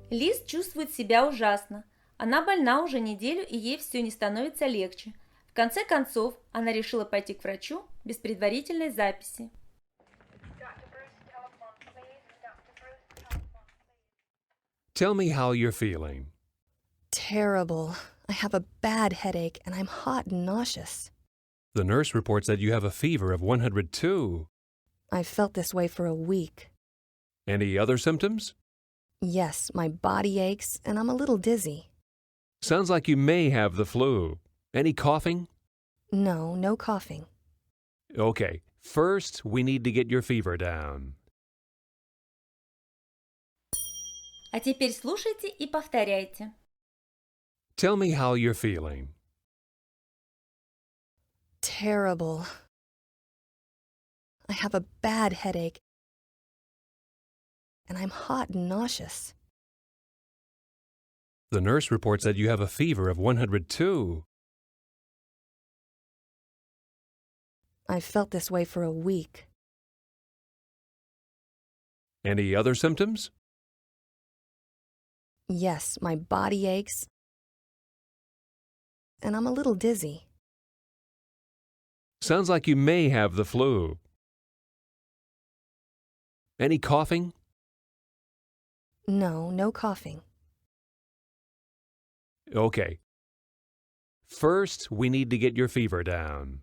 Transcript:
Лиз чувствует себя ужасно. Она больна уже неделю, и ей все не становится легче. В конце концов, она решила пойти к врачу без предварительной записи. Tell me how you're feeling. Terrible. I have a bad headache and I'm hot and nauseous. The nurse reports that you have a fever of 102. I've felt this way for a week. Any other symptoms? Yes, my body aches and I'm a little dizzy. Sounds like you may have the flu. Any coughing? No, no coughing. Okay, first we need to get your fever down. А теперь слушайте и повторяйте. Tell me how you're feeling. Terrible. I have a bad headache and I'm hot and nauseous. The nurse reports that you have a fever of 102. I've felt this way for a week. Any other symptoms? Yes, my body aches and I'm a little dizzy. Sounds like you may have the flu. Any coughing? No, no coughing. Okay. First, we need to get your fever down.